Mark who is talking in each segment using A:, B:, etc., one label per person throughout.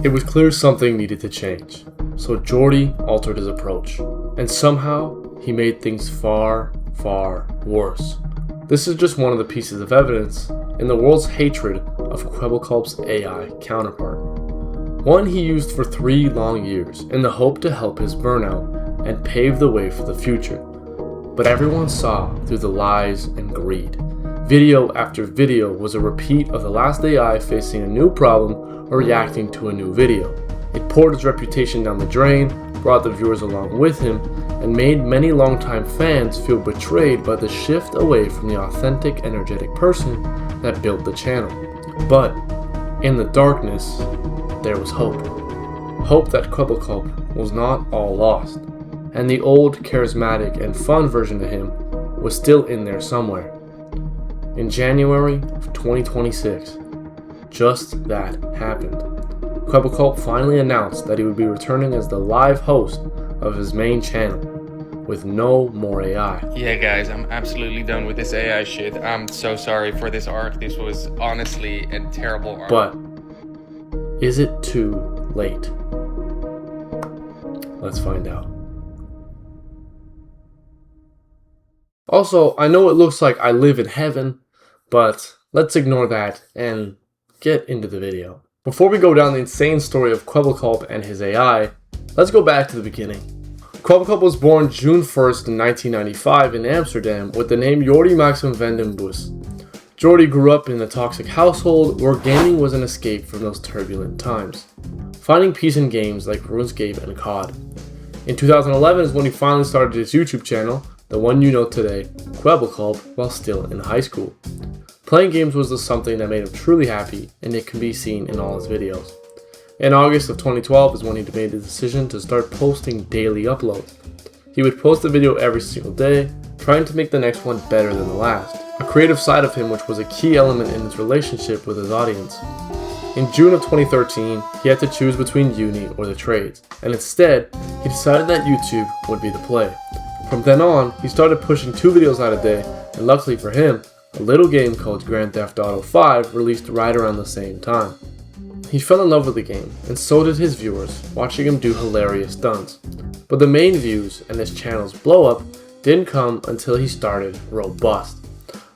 A: It was clear something needed to change, so Jordy altered his approach, and somehow he made things far, far worse. This is just one of the pieces of evidence in the world's hatred of Kwebbelkop's AI counterpart. One he used for 3 long years in the hope to help his burnout and pave the way for the future. But everyone saw through the lies and greed. Video after video was a repeat of the last AI facing a new problem or reacting to a new video. It poured his reputation down the drain, brought the viewers along with him, and made many longtime fans feel betrayed by the shift away from the authentic, energetic person that built the channel. But in the darkness, there was hope. Hope that Kwebbelkop was not all lost, and the old, charismatic, and fun version of him was still in there somewhere. In January of 2026, just that happened. Kwebbelkop finally announced that he would be returning as the live host of his main channel, with no more AI.
B: Yeah guys, I'm absolutely done with this AI shit. I'm so sorry for this arc. This was honestly a terrible arc.
A: But is it too late? Let's find out. Also, I know it looks like I live in heaven, but let's ignore that and get into the video. Before we go down the insane story of Kwebbelkop and his AI, let's go back to the beginning. Kwebbelkop was born June 1st, 1995 in Amsterdam with the name Jordy Maxim van den Bos. Jordy grew up in a toxic household where gaming was an escape from those turbulent times, finding peace in games like RuneScape and COD. In 2011 is when he finally started his YouTube channel, the one you know today, Kwebbelkop, while still in high school. Playing games was something that made him truly happy, and it can be seen in all his videos. In August of 2012 is when he made the decision to start posting daily uploads. He would post a video every single day, trying to make the next one better than the last. A creative side of him which was a key element in his relationship with his audience. In June of 2013, he had to choose between uni or the trades, and instead, he decided that YouTube would be the play. From then on, he started pushing 2 videos out a day, and luckily for him, a little game called Grand Theft Auto 5 released right around the same time. He fell in love with the game, and so did his viewers, watching him do hilarious stunts. But the main views and his channel's blow up didn't come until he started Robust,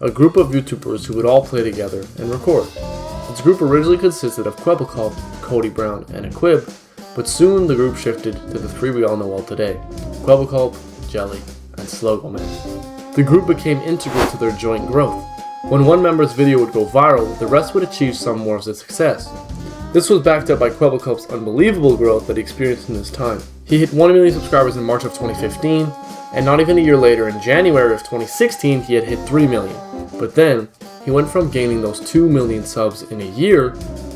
A: a group of YouTubers who would all play together and record. This group originally consisted of Kwebbelkop, Cody Brown, and Equib, but soon the group shifted to the 3 we all know well today, Kwebbelkop, Jelly, and Slogoman. The group became integral to their joint growth. When one member's video would go viral, the rest would achieve some more of the success. This was backed up by Kwebbelkop's unbelievable growth that he experienced in this time. He hit 1 million subscribers in March of 2015, and not even a year later, in January of 2016, he had hit 3 million. But then, he went from gaining those 2 million subs in a year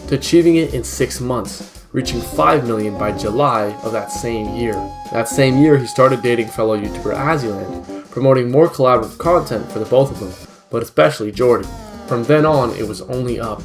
A: to achieving it in 6 months, reaching 5 million by July of that same year. That same year, he started dating fellow YouTuber Aziland, promoting more collaborative content for the both of them, but especially Jordy. From then on, it was only up.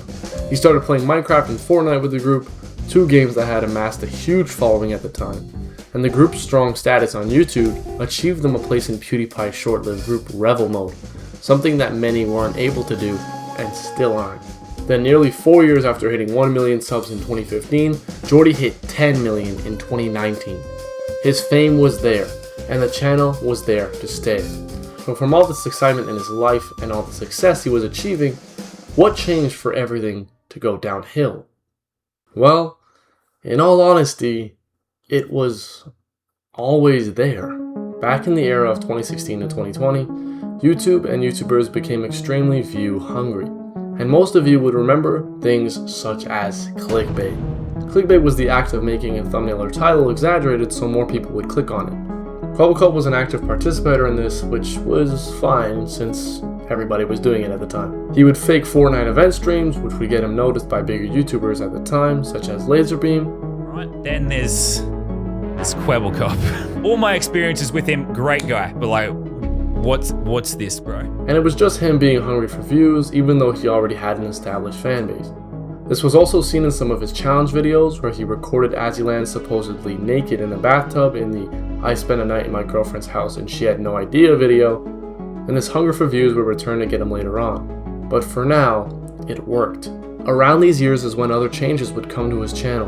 A: He started playing Minecraft and Fortnite with the group, 2 games that had amassed a huge following at the time. And the group's strong status on YouTube achieved them a place in PewDiePie's short-lived group Revel Mode, something that many weren't able to do, and still aren't. Then nearly 4 years after hitting 1 million subs in 2015, Jordy hit 10 million in 2019. His fame was there, and the channel was there to stay. But from all this excitement in his life and all the success he was achieving, what changed for everything to go downhill? Well, in all honesty, it was always there. Back in the era of 2016 to 2020, YouTube and YouTubers became extremely view hungry, and most of you would remember things such as clickbait. Clickbait was the act of making a thumbnail or title exaggerated so more people would click on it. Kwebbelkop was an active participator in this, which was fine since everybody was doing it at the time. He would fake Fortnite event streams, which would get him noticed by bigger YouTubers at the time, such as Laserbeam.
C: Right, then there's Kwebbelkop. All my experiences with him, great guy, but like, what's this, bro?
A: And it was just him being hungry for views, even though he already had an established fan base. This was also seen in some of his challenge videos, where he recorded Aziland supposedly naked in a bathtub in the I spent a night in my girlfriend's house and she had no idea video, and this hunger for views would return to get him later on. But for now, it worked. Around these years is when other changes would come to his channel.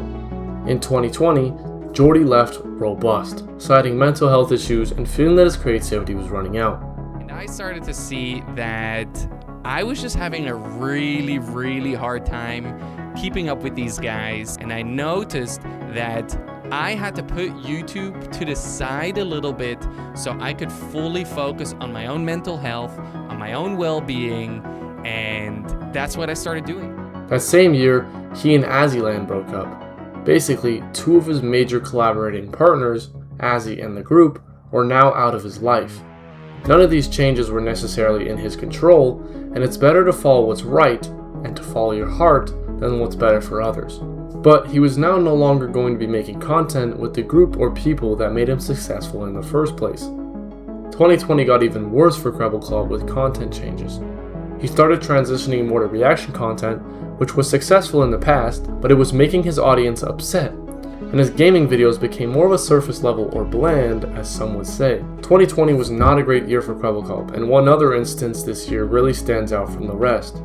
A: In 2020, Jordy left robust, citing mental health issues and feeling that his creativity was running out.
B: And I started to see that I was just having a really, really hard time keeping up with these guys. And I noticed that I had to put YouTube to the side a little bit so I could fully focus on my own mental health, on my own well-being, and that's what I started doing.
A: That same year, he and Azzyland broke up. Basically, two of his major collaborating partners, Azzy and the group, were now out of his life. None of these changes were necessarily in his control, and it's better to follow what's right and to follow your heart than what's better for others. But he was now no longer going to be making content with the group or people that made him successful in the first place. 2020 got even worse for Kwebbelkop with content changes. He started transitioning more to reaction content, which was successful in the past, but it was making his audience upset, and his gaming videos became more of a surface level or bland, as some would say. 2020 was not a great year for Kwebbelkop, and one other instance this year really stands out from the rest.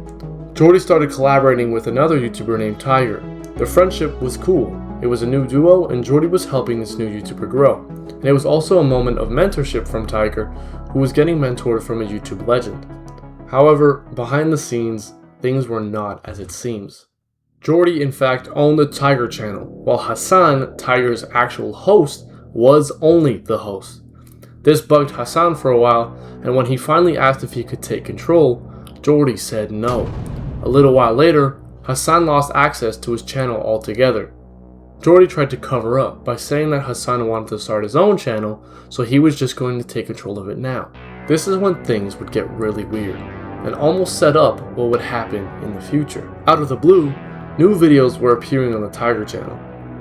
A: Jordy started collaborating with another YouTuber named Tiger. Their friendship was cool. It was a new duo, and Jordy was helping this new YouTuber grow. And it was also a moment of mentorship from Tiger, who was getting mentored from a YouTube legend. However, behind the scenes, things were not as it seems. Jordy in fact owned the Tiger channel, while Hassan, Tiger's actual host, was only the host. This bugged Hassan for a while, and when he finally asked if he could take control, Jordy said no. A little while later, Hassan lost access to his channel altogether. Jordy tried to cover up by saying that Hassan wanted to start his own channel, so he was just going to take control of it now. This is when things would get really weird, and almost set up what would happen in the future. Out of the blue, new videos were appearing on the Tiger channel,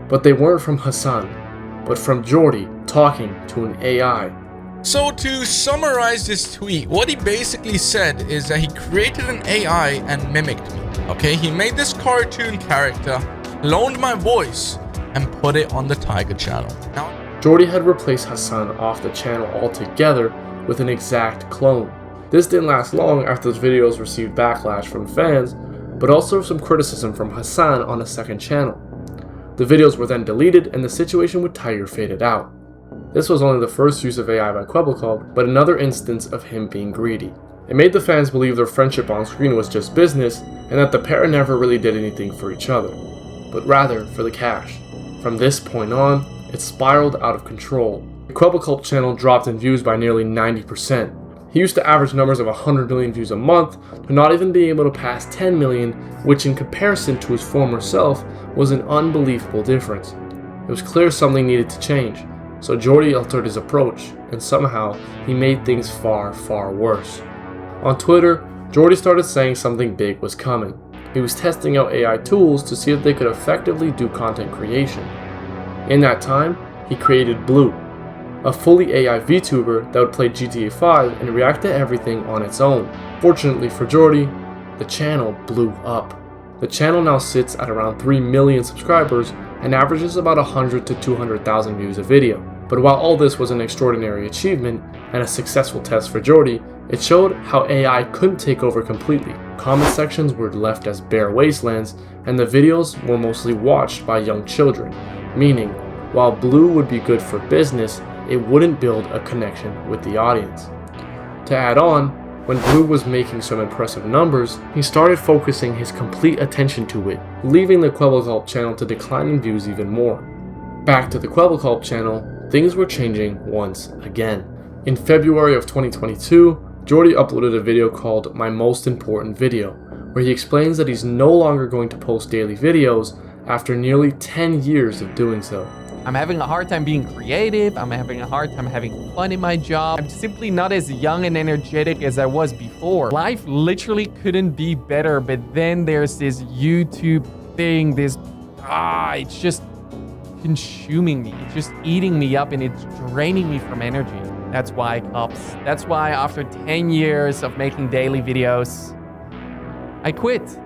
A: but they weren't from Hassan, but from Jordy talking to an AI.
D: So to summarize this tweet, what he basically said is that he created an AI and mimicked me. Okay, he made this cartoon character, loaned my voice, and put it on the Tiger channel. Now,
A: Jordy had replaced Hassan off the channel altogether with an exact clone. This didn't last long after the videos received backlash from fans, but also some criticism from Hassan on a second channel. The videos were then deleted and the situation with Tiger faded out. This was only the first use of AI by Kwebbelkop, but another instance of him being greedy. It made the fans believe their friendship on screen was just business and that the pair never really did anything for each other, but rather for the cash. From this point on, it spiraled out of control. The Kwebbelkop channel dropped in views by nearly 90%. He used to average numbers of 100 million views a month to not even being able to pass 10 million, which in comparison to his former self was an unbelievable difference. It was clear something needed to change, so Jordy altered his approach, and somehow he made things far, far worse. On Twitter, Jordy started saying something big was coming. He was testing out AI tools to see if they could effectively do content creation. In that time, he created Blue, a fully AI VTuber that would play GTA 5 and react to everything on its own. Fortunately for Jordy, the channel blew up. The channel now sits at around 3 million subscribers and averages about 100 to 200,000 views a video. But while all this was an extraordinary achievement and a successful test for Jordy, it showed how AI couldn't take over completely. Comment sections were left as bare wastelands, and the videos were mostly watched by young children, meaning while Blue would be good for business, it wouldn't build a connection with the audience. To add on, when Blue was making some impressive numbers, he started focusing his complete attention to it, leaving the Kwebbelkop channel to decline in views even more. Back to the Kwebbelkop channel, things were changing once again. In February of 2022, Jordy uploaded a video called My Most Important Video, where he explains that he's no longer going to post daily videos after nearly 10 years of doing so.
B: I'm having a hard time being creative. I'm having a hard time having fun in my job. I'm simply not as young and energetic as I was before. Life literally couldn't be better, but then there's this YouTube thing, it's just consuming me. It's just eating me up and it's draining me from energy. That's why, cops. That's why after 10 years of making daily videos, I quit.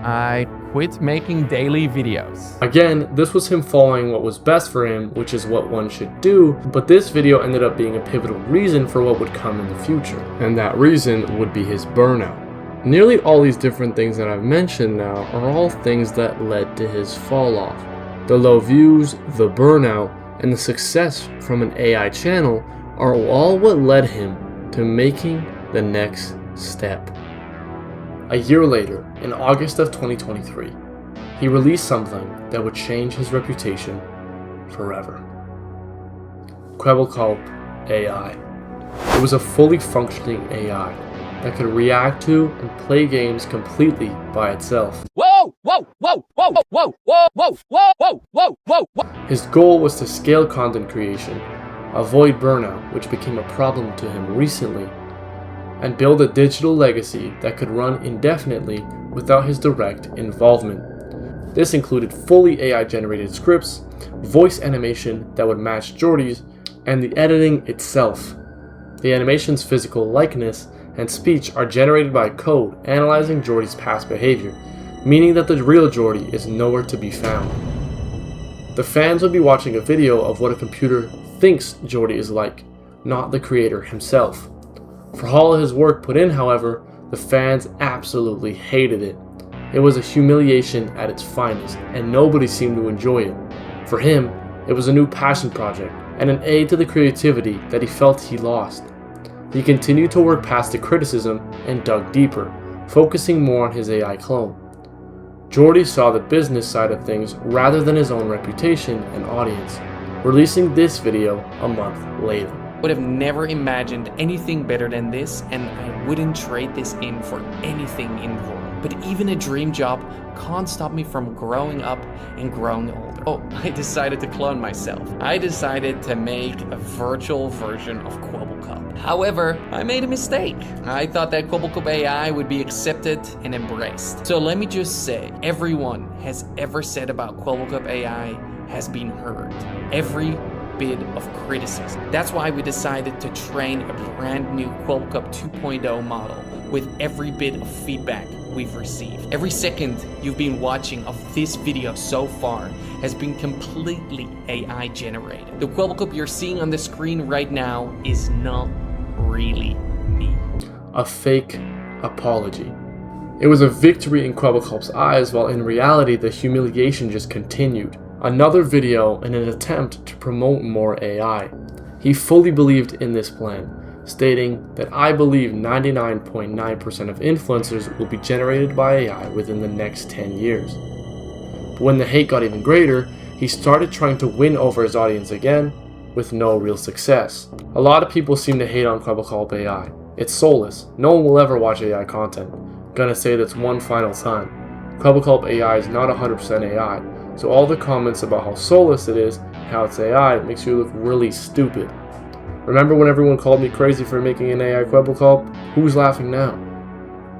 B: I quit making daily videos.
A: Again, this was him following what was best for him, which is what one should do, but this video ended up being a pivotal reason for what would come in the future, and that reason would be his burnout. Nearly all these different things that I've mentioned now are all things that led to his fall off. The low views, the burnout, and the success from an AI channel are all what led him to making the next step. A year later, in August of 2023, he released something that would change his reputation forever. Kwebbelkop AI. It was a fully functioning AI that could react to and play games completely by itself.
B: Whoa, whoa, whoa, whoa, whoa, whoa, whoa, whoa, whoa, whoa, whoa, whoa.
A: His goal was to scale content creation, avoid burnout, which became a problem to him recently, and build a digital legacy that could run indefinitely without his direct involvement. This included fully AI-generated scripts, voice animation that would match Jordy's, and the editing itself. The animation's physical likeness and speech are generated by code analyzing Jordy's past behavior, meaning that the real Jordy is nowhere to be found. The fans would be watching a video of what a computer thinks Jordy is like, not the creator himself. For all his work put in, however, the fans absolutely hated it. It was a humiliation at its finest, and nobody seemed to enjoy it. For him, it was a new passion project, and an aid to the creativity that he felt he lost. He continued to work past the criticism and dug deeper, focusing more on his AI clone. Jordy saw the business side of things rather than his own reputation and audience, releasing this video a month later.
E: Would have never imagined anything better than this, and I wouldn't trade this in for anything in the world. But even a dream job can't stop me from growing up and growing older. Oh, I decided to clone myself. I decided to make a virtual version of Kwebbelkop. However, I made a mistake. I thought that Kwebbelkop AI would be accepted and embraced. So let me just say, everyone has ever said about Kwebbelkop AI has been heard. Every bit of criticism. That's why we decided to train a brand new Kwebbelkop 2.0 model with every bit of feedback we've received. Every second you've been watching of this video so far has been completely AI generated. The Kwebbelkop you're seeing on the screen right now is not really me.
A: A fake apology. It was a victory in Kwebbelkop's eyes, while in reality the humiliation just continued. Another video in an attempt to promote more AI. He fully believed in this plan, stating that I believe 99.9% of influencers will be generated by AI within the next 10 years. But when the hate got even greater, he started trying to win over his audience again, with no real success. A lot of people seem to hate on Kwebbelkop AI. It's soulless. No one will ever watch AI content. Gonna say this one final time. Kwebbelkop AI is not 100% AI. So all the comments about how soulless it is, how it's AI, makes you look really stupid. Remember when everyone called me crazy for making an AI Kwebbelkop? Who's laughing now?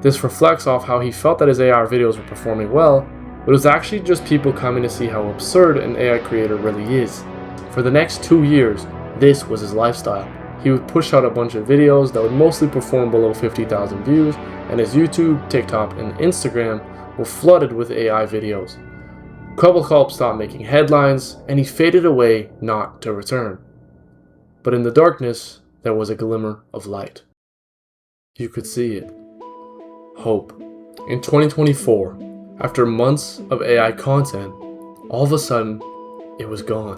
A: This reflects off how he felt that his AI videos were performing well, but it was actually just people coming to see how absurd an AI creator really is. For the next 2 years, this was his lifestyle. He would push out a bunch of videos that would mostly perform below 50,000 views, and his YouTube, TikTok, and Instagram were flooded with AI videos. Kwebbelkop stopped making headlines, and he faded away not to return. But in the darkness, there was a glimmer of light. You could see it. Hope. In 2024, after months of AI content, all of a sudden, it was gone.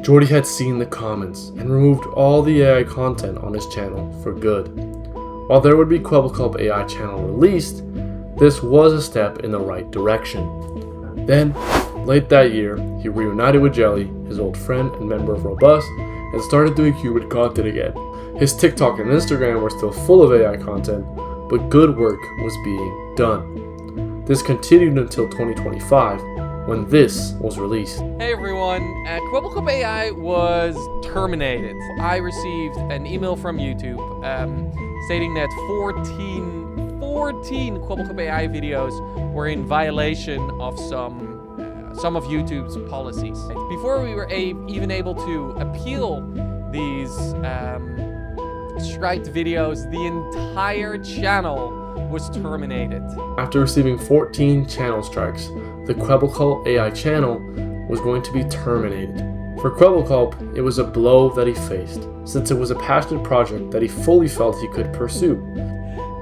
A: Jordy had seen the comments and removed all the AI content on his channel for good. While there would be Kwebbelkop AI channel released, this was a step in the right direction. Then, late that year, he reunited with Jelly, his old friend and member of Robust, and started doing human content again. His TikTok and Instagram were still full of AI content, but good work was being done. This continued until 2025, when this was released.
B: Hey everyone, Kwebbelkop AI was terminated. I received an email from YouTube stating that 14 Kwebbelkop AI videos were in violation of some of YouTube's policies. Before we were even able to appeal these striked videos, the entire channel was terminated.
A: After receiving 14 channel strikes, the Kwebbelkop AI channel was going to be terminated. For Kwebbelkop, it was a blow that he faced, since it was a passionate project that he fully felt he could pursue.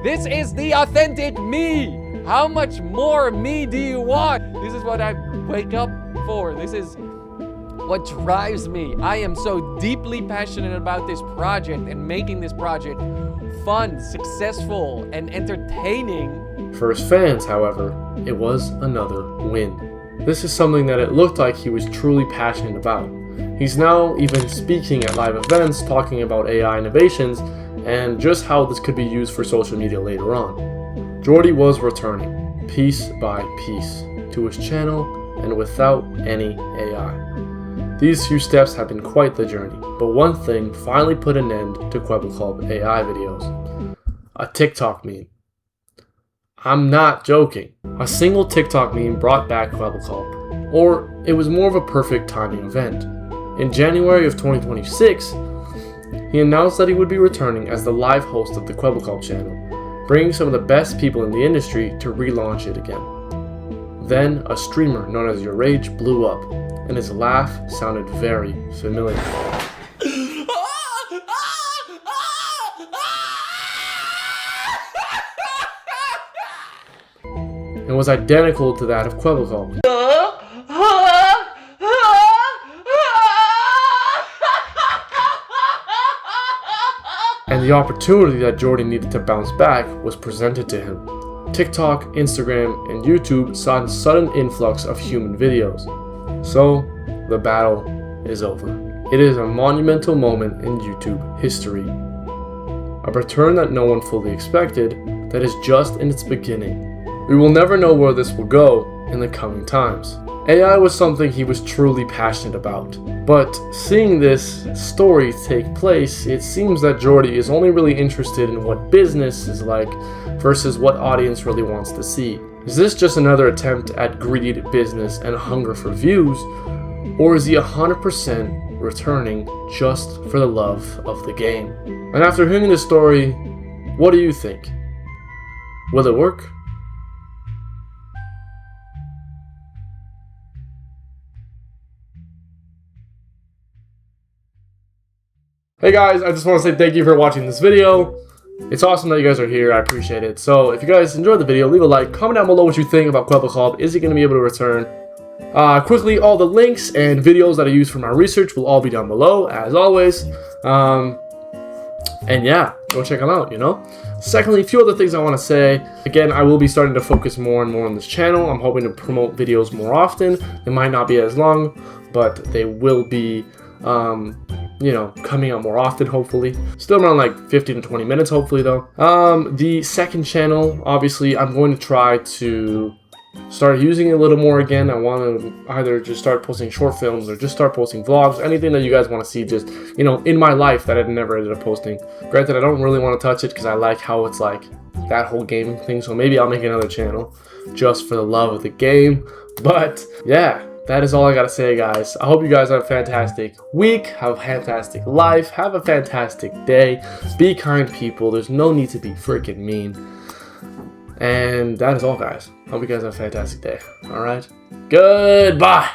B: This is the authentic me! How much more me do you want? This is what I wake up for. This is what drives me. I am so deeply passionate about this project and making this project fun, successful, and entertaining.
A: For his fans, however, it was another win. This is something that it looked like he was truly passionate about. He's now even speaking at live events talking about AI innovations and just how this could be used for social media later on. Jordy was returning, piece by piece, to his channel and without any AI. These few steps have been quite the journey, but one thing finally put an end to Kwebbelkop AI videos. A TikTok meme. I'm not joking. A single TikTok meme brought back Kwebbelkop, or it was more of a perfect timing event. In January of 2026, he announced that he would be returning as the live host of the Kwebbelkop channel, bringing some of the best people in the industry to relaunch it again. Then, a streamer known as Your Rage blew up, and his laugh sounded very familiar. It was identical to that of Kwebbelkop. And the opportunity that Jordy needed to bounce back was presented to him. TikTok, Instagram, and YouTube saw a sudden influx of human videos. So, the battle is over. It is a monumental moment in YouTube history. A return that no one fully expected, that is just in its beginning. We will never know where this will go in the coming times. AI was something he was truly passionate about. But seeing this story take place, it seems that Jordy is only really interested in what business is like versus what audience really wants to see. Is this just another attempt at greed, business, and hunger for views? Or is he 100% returning just for the love of the game? And after hearing this story, what do you think? Will it work? Hey guys, I just want to say thank you for watching this video. It's awesome that you guys are here, I appreciate it. So if you guys enjoyed the video, leave a like, comment down below what you think about Kwebbelkop. Is he going to be able to return? Quickly, all the links and videos that I use for my research will all be down below, as always. And yeah, go check them out, you know? Secondly, a few other things I want to say. Again, I will be starting to focus more and more on this channel. I'm hoping to promote videos more often. They might not be as long, but they will be you know, coming out more often, hopefully. Still around like 15 to 20 minutes, hopefully, though. The second channel, obviously, I'm going to try to start using it a little more again. I want to either just start posting short films or just start posting vlogs, anything that you guys want to see just, you know, in my life that I never ended up posting. Granted, I don't really want to touch it because I like how it's like that whole gaming thing, so maybe I'll make another channel just for the love of the game. But yeah, that is all I gotta say, guys. I hope you guys have a fantastic week, have a fantastic life, have a fantastic day. Be kind, people. There's no need to be freaking mean. And that is all, guys. Hope you guys have a fantastic day. Alright? Goodbye!